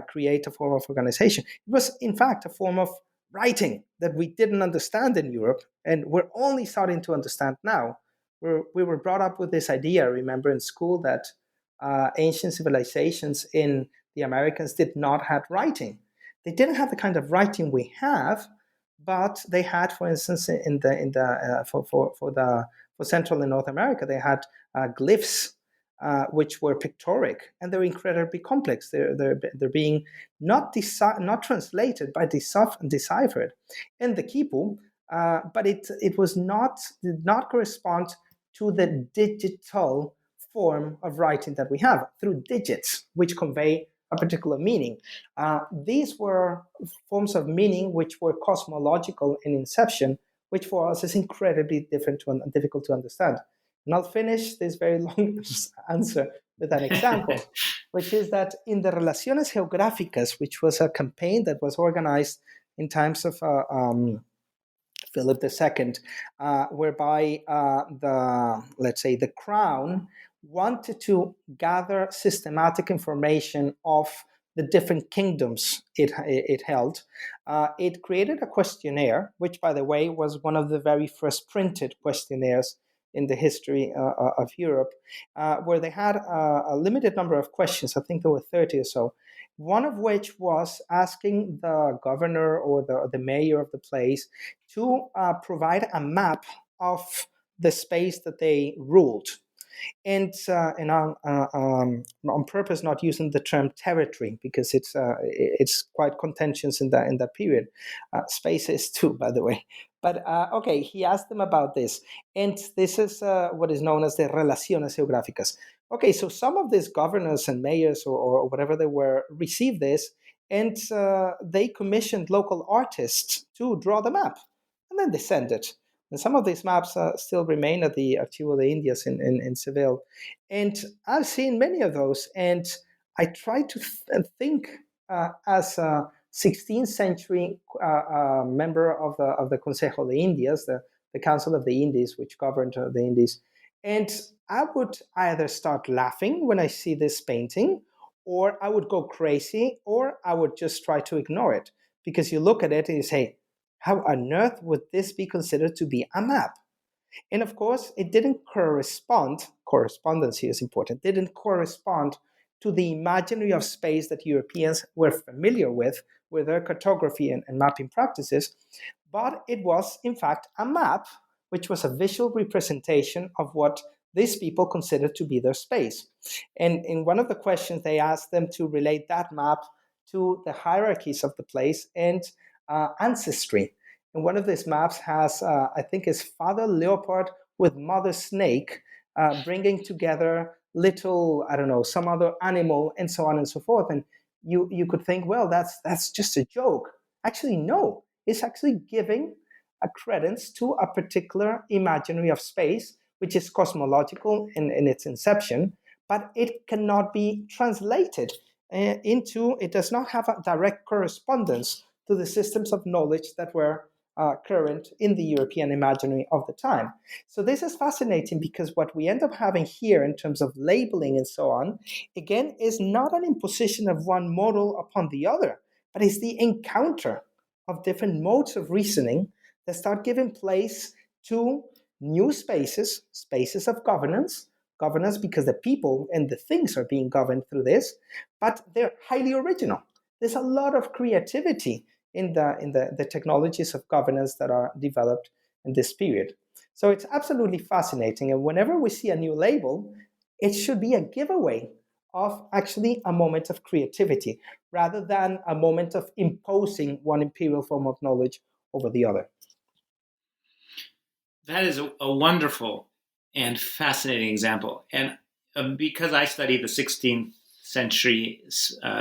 create a form of organization. It was, in fact, a form of writing that we didn't understand in Europe, and we're only starting to understand now. We were brought up with this idea, remember, in school, that ancient civilizations in the Americas did not have writing. They didn't have the kind of writing we have, but they had, for instance, for Central and North America, they had glyphs, which were pictoric, and they're incredibly complex. They're being not translated, but deciphered in the quipu, but it did not correspond to the digital form of writing that we have through digits, which convey a particular meaning. These were forms of meaning which were cosmological in inception, which for us is incredibly difficult to understand. And I'll finish this very long answer with an example, which is that in the Relaciones Geográficas, which was a campaign that was organized in times of Philip II, whereby the crown wanted to gather systematic information of the different kingdoms it held. It created a questionnaire, which, by the way, was one of the very first printed questionnaires in the history of Europe, where they had a limited number of questions. I think there were 30 or so. One of which was asking the governor or the mayor of the place to provide a map of the space that they ruled. And on purpose not using the term territory, because it's quite contentious in that period. Space is too, by the way. But okay, he asked them about this, and this is what is known as the Relaciones Geográficas. Okay, so some of these governors and mayors or whatever they were received this, and they commissioned local artists to draw the map, and then they sent it. And some of these maps still remain at the Archivo de Indias in Seville. And I've seen many of those, and I try to think as a 16th century member of the Consejo de Indias, the Council of the Indies, which governed the Indies. And I would either start laughing when I see this painting, or I would go crazy, or I would just try to ignore it. Because you look at it and you say, how on earth would this be considered to be a map? And of course, it didn't correspondence here is important, didn't correspond to the imaginary of space that Europeans were familiar with their cartography and mapping practices, but it was, in fact, a map, which was a visual representation of what these people considered to be their space. And in one of the questions, they asked them to relate that map to the hierarchies of the place and ancestry. And one of these maps has, I think, is Father Leopard with Mother Snake, bringing together little, I don't know, some other animal, and so on and so forth. And you could think, well, that's just a joke. Actually, no. It's actually giving a credence to a particular imaginary of space, which is cosmological in its inception, but it cannot be translated it does not have a direct correspondence to the systems of knowledge that were current in the European imaginary of the time. So this is fascinating because what we end up having here in terms of labeling and so on, again, is not an imposition of one model upon the other, but is the encounter of different modes of reasoning that start giving place to new spaces, spaces of governance because the people and the things are being governed through this, but they're highly original. There's a lot of creativity in the technologies of governance that are developed in this period. So it's absolutely fascinating. And whenever we see a new label, it should be a giveaway of actually a moment of creativity rather than a moment of imposing one imperial form of knowledge over the other. That is a wonderful and fascinating example. And because I studied the 16th century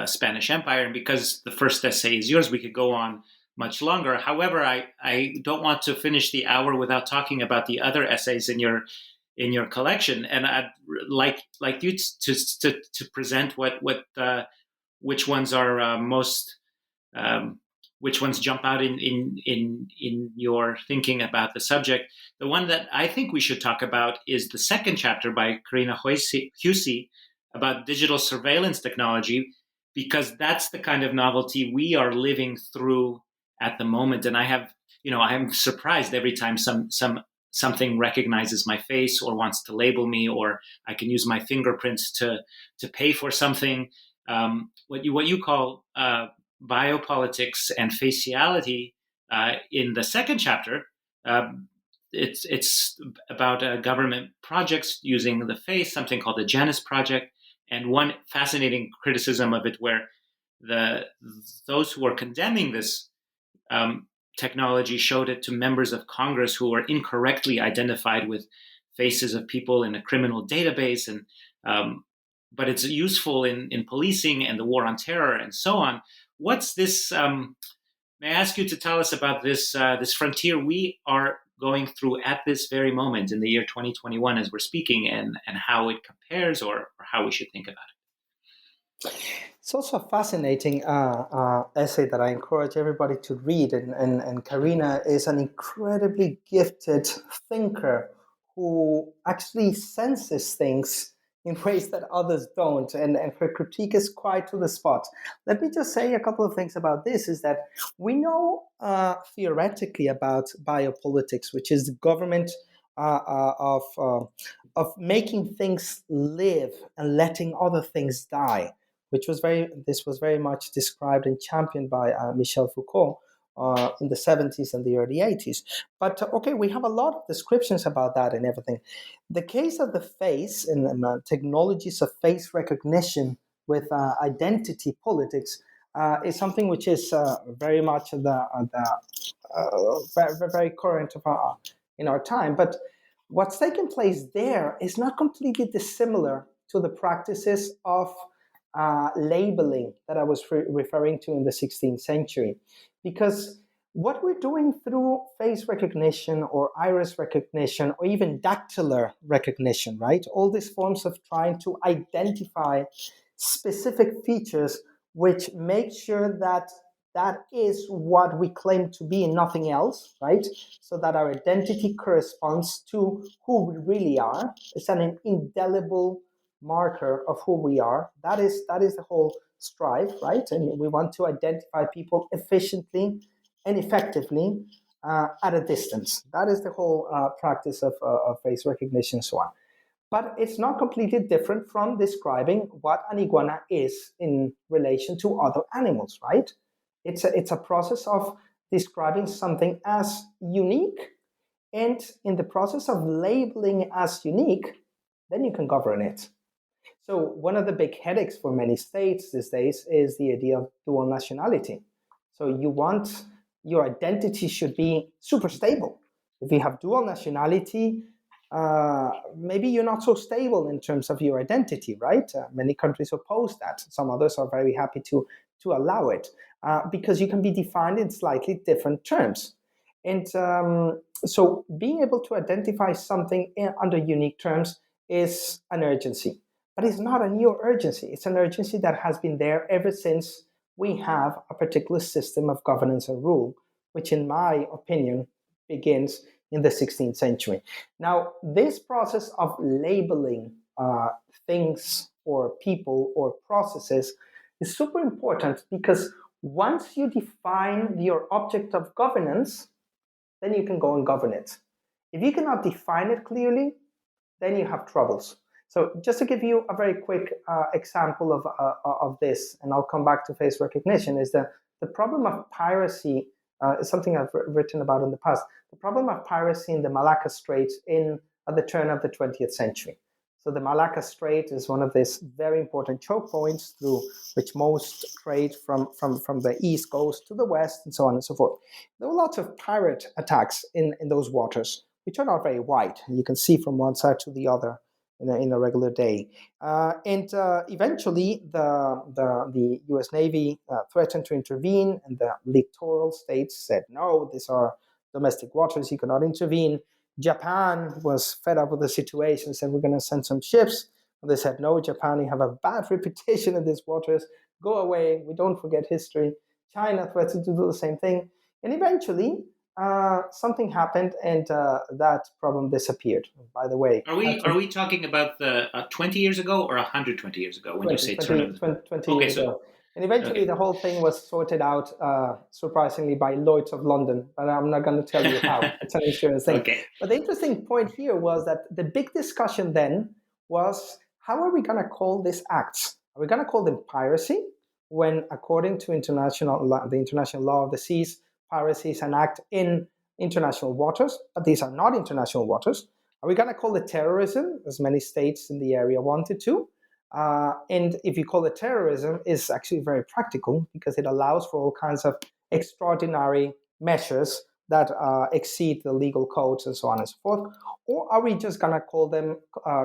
Spanish Empire, and because the first essay is yours, we could go on much longer. However, I don't want to finish the hour without talking about the other essays in your collection, and I'd like you to present which ones are most which ones jump out in your thinking about the subject. The one that I think we should talk about is the second chapter by Karina Hussey about digital surveillance technology, because that's the kind of novelty we are living through at the moment. And I'm surprised every time something recognizes my face or wants to label me, or I can use my fingerprints to pay for something. What you call biopolitics and faciality in the second chapter. It's about government projects using the face, something called the Janus Project, and one fascinating criticism of it where those who were condemning this technology showed it to members of Congress who were incorrectly identified with faces of people in a criminal database, and but it's useful in policing and the war on terror and so on. What's this? May I ask you to tell us about this frontier we are going through at this very moment in the year 2021 as we're speaking, and how it compares or how we should think about it? It's also a fascinating essay that I encourage everybody to read. And Karina is an incredibly gifted thinker who actually senses things in ways that others don't. And her critique is quite to the spot. Let me just say a couple of things about this, is that we know theoretically about biopolitics, which is the government of making things live and letting other things die, this was very much described and championed by Michel Foucault in the 70s and the early 80s. But okay, we have a lot of descriptions about that and everything. The case of the face and technologies of face recognition with identity politics is something which is very much very current in our time. But what's taken place there is not completely dissimilar to the practices of labeling that I was referring to in the 16th century. Because what we're doing through face recognition or iris recognition or even dactylar recognition, right? All these forms of trying to identify specific features which make sure that that is what we claim to be and nothing else, right? So that our identity corresponds to who we really are. It's an indelible marker of who we are. That is the whole strive, right? And we want to identify people efficiently and effectively at a distance. That is the whole practice of face recognition and so on. But it's not completely different from describing what an iguana is in relation to other animals, right? It's a process of describing something as unique, and in the process of labeling as unique, then you can govern it. So one of the big headaches for many states these days is the idea of dual nationality. So you want your identity should be super stable. If you have dual nationality, maybe you're not so stable in terms of your identity, right? Many countries oppose that. Some others are very happy to allow it because you can be defined in slightly different terms. And so being able to identify something under unique terms is an urgency. But it's not a new urgency. It's an urgency that has been there ever since we have a particular system of governance and rule, which in my opinion begins in the 16th century. Now, this process of labeling things or people or processes is super important because once you define your object of governance, then you can go and govern it. If you cannot define it clearly, then you have troubles. So just to give you a very quick example of this, and I'll come back to face recognition, is the problem of piracy is something I've written about in the past. The problem of piracy in the Malacca Straits at the turn of the 20th century. So the Malacca Strait is one of these very important choke points through which most trade from the east goes to the west, and so on and so forth. There were lots of pirate attacks in those waters, which are not very wide. You can see from one side to the other in a regular day. And eventually, the U.S. Navy threatened to intervene, and the littoral states said, no, these are domestic waters, you cannot intervene. Japan was fed up with the situation, said, we're going to send some ships. And they said, no, Japan, you have a bad reputation in these waters. Go away. We don't forget history. China threatened to do the same thing. And eventually, something happened, and that problem disappeared. By the way, are we talking about the 20 years ago or 120 years ago when 20, you say 20 years ago? And eventually, the whole thing was sorted out, surprisingly, by Lloyd's of London. But I'm not going to tell you how. It's an insurance thing. Okay. But the interesting point here was that the big discussion then was, how are we going to call these acts? Are we going to call them piracy when, according to the international law of the seas, piracy is an act in international waters, but these are not international waters? Are we going to call it terrorism, as many states in the area wanted to? And if you call it terrorism, it's actually very practical because it allows for all kinds of extraordinary measures that exceed the legal codes and so on and so forth. Or are we just going to call them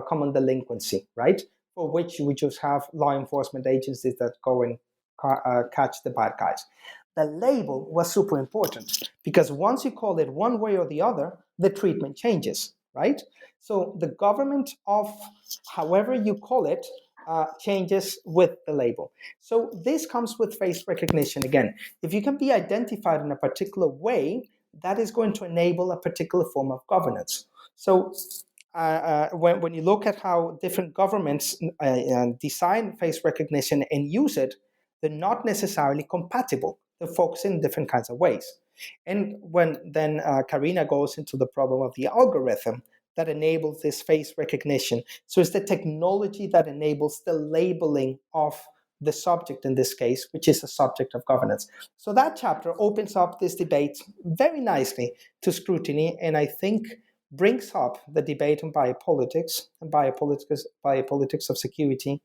common delinquency, right? For which we just have law enforcement agencies that go and catch the bad guys. The label was super important because once you call it one way or the other, the treatment changes, right? So the government of however you call it changes with the label. So this comes with face recognition again. If you can be identified in a particular way, that is going to enable a particular form of governance. So when you look at how different governments design face recognition and use it, they're not necessarily compatible. They're focusing in different kinds of ways. And when then Karina goes into the problem of the algorithm that enables this face recognition. So it's the technology that enables the labeling of the subject in this case, which is a subject of governance. So that chapter opens up this debate very nicely to scrutiny, and I think brings up the debate on biopolitics and biopolitics of security,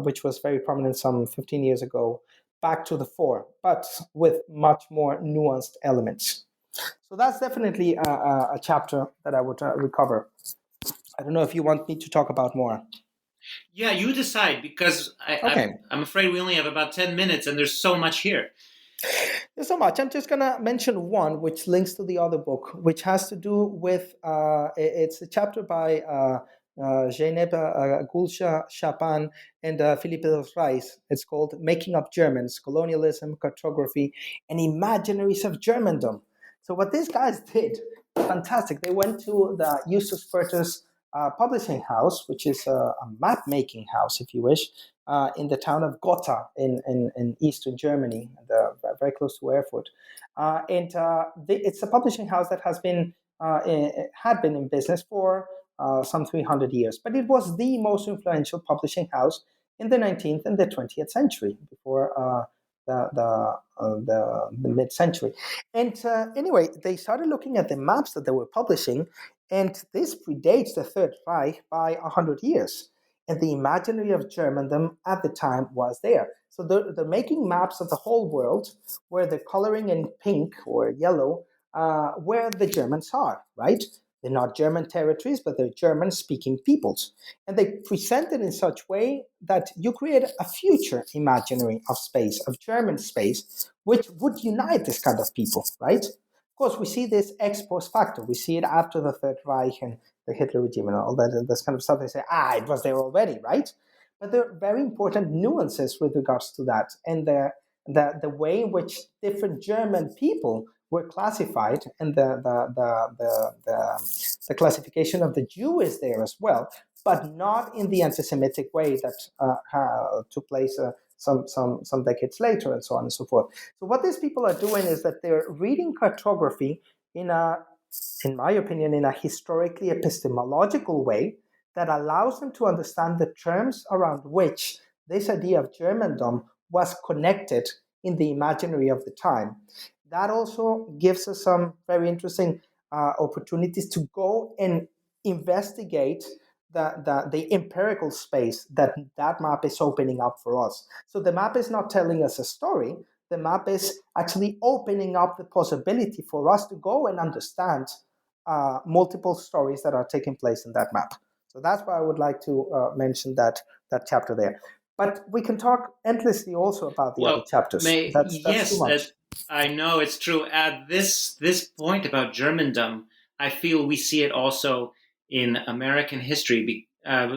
which was very prominent some 15 years ago, back to the fore, but with much more nuanced elements. So that's definitely a chapter that I would recover. I don't know if you want me to talk about more. Yeah, you decide, because I'm afraid we only have about 10 minutes and there's so much here. There's so much. I'm just going to mention one which links to the other book, which has to do with, it's a chapter by Zeynep Gulsha-Shapan and Philippe Reis. It's called Making Up Germans, Colonialism, Cartography, and Imaginaries of Germandom. So what these guys did, fantastic. They went to the Justus Spertus publishing house, which is a map making house, if you wish, in the town of Gotha in eastern Germany, very close to Erfurt. It's a publishing house that had been in business for some 300 years, but it was the most influential publishing house in the 19th and the 20th century, before the mid-century. And anyway, they started looking at the maps that they were publishing, and this predates the Third Reich by 100 years. And the imaginary of Germandom at the time was there. So they're making maps of the whole world where they're coloring in pink or yellow where the Germans are, right? They're not German territories, but they're German-speaking peoples. And they present it in such a way that you create a future imaginary of space, of German space, which would unite this kind of people, right? Of course, we see this ex post facto. We see it after the Third Reich and the Hitler regime and all that, this kind of stuff. They say, it was there already, right? But there are very important nuances with regards to that. And the way in which different German people were classified, and the classification of the Jew is there as well, but not in the anti-Semitic way that took place some decades later, and so on and so forth. So what these people are doing is that they're reading cartography in my opinion, in a historically epistemological way that allows them to understand the terms around which this idea of Germandom was connected in the imaginary of the time. That also gives us some very interesting opportunities to go and investigate the empirical space that map is opening up for us. So the map is not telling us a story. The map is actually opening up the possibility for us to go and understand multiple stories that are taking place in that map. So that's why I would like to mention that chapter there. But we can talk endlessly also about the other chapters. That's too much. I know it's true. At this point about Germandom, I feel we see it also in American history.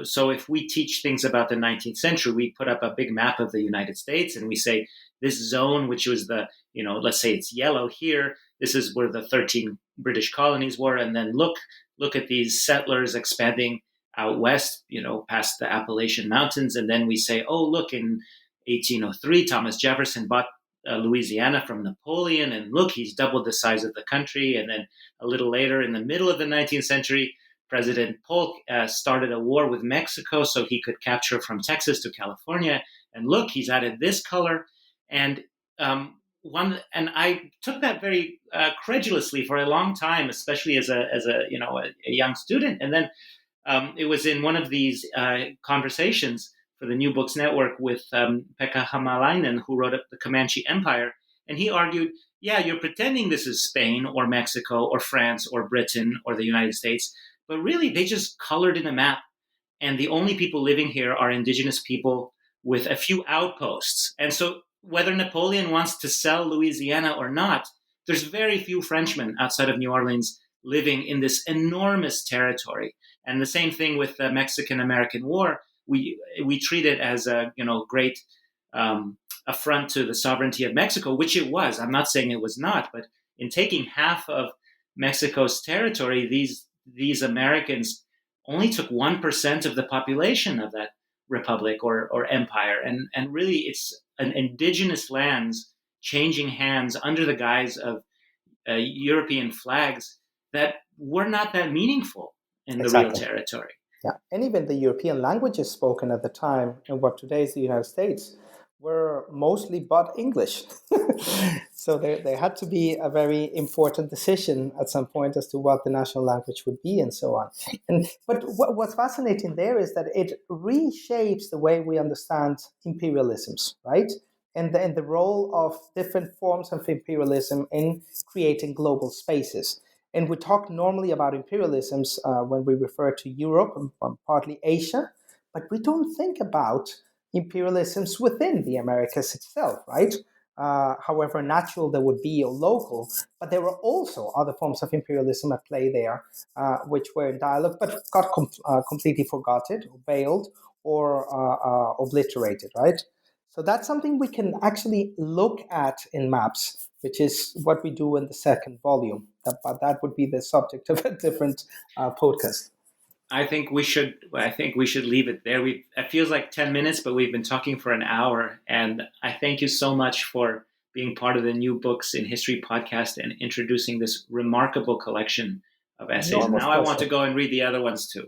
So if we teach things about the 19th century, we put up a big map of the United States and we say this zone, which was let's say it's yellow here, this is where the 13 British colonies were. And then look at these settlers expanding out west, past the Appalachian Mountains. And then we say, oh, look, in 1803, Thomas Jefferson bought Louisiana from Napoleon, and look, he's doubled the size of the country. And then a little later, in the middle of the 19th century, President Polk started a war with Mexico so he could capture from Texas to California. And look, he's added this color. And I took that very credulously for a long time, especially as a young student. And then it was in one of these conversations for the New Books Network with Pekka Hamalainen, who wrote up The Comanche Empire. And he argued, yeah, you're pretending this is Spain or Mexico or France or Britain or the United States, but really they just colored in a map. And the only people living here are indigenous people with a few outposts. And so whether Napoleon wants to sell Louisiana or not, there's very few Frenchmen outside of New Orleans living in this enormous territory. And the same thing with the Mexican-American War. We treat it as a great affront to the sovereignty of Mexico, which it was. I'm not saying it was not, but in taking half of Mexico's territory, these Americans only took 1% of the population of that republic or empire, and really it's an indigenous lands changing hands under the guise of European flags that were not that meaningful in the real territory. Yeah, and even the European languages spoken at the time in what today is the United States were mostly but English. So there had to be a very important decision at some point as to what the national language would be and so on. But what's fascinating there is that it reshapes the way we understand imperialisms, right? And the role of different forms of imperialism in creating global spaces. And we talk normally about imperialisms when we refer to Europe and partly Asia, but we don't think about imperialisms within the Americas itself, right? However natural they would be or local, but there were also other forms of imperialism at play there, which were in dialogue, but got completely forgotten, or veiled, or obliterated, right? So that's something we can actually look at in maps, which is what we do in the second volume. But that would be the subject of a different podcast. I think we should leave it there. It feels like 10 minutes, but we've been talking for an hour. And I thank you so much for being part of the New Books in History podcast and introducing this remarkable collection of essays. Enormous Now I want pleasure. to go and read the other ones too.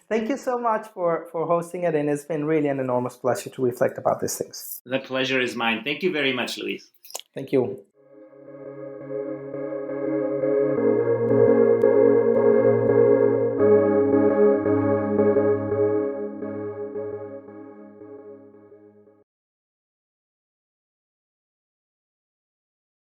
Thank you so much for hosting it, and it's been really an enormous pleasure to reflect about these things. The pleasure is mine. Thank you very much, Luis. Thank you.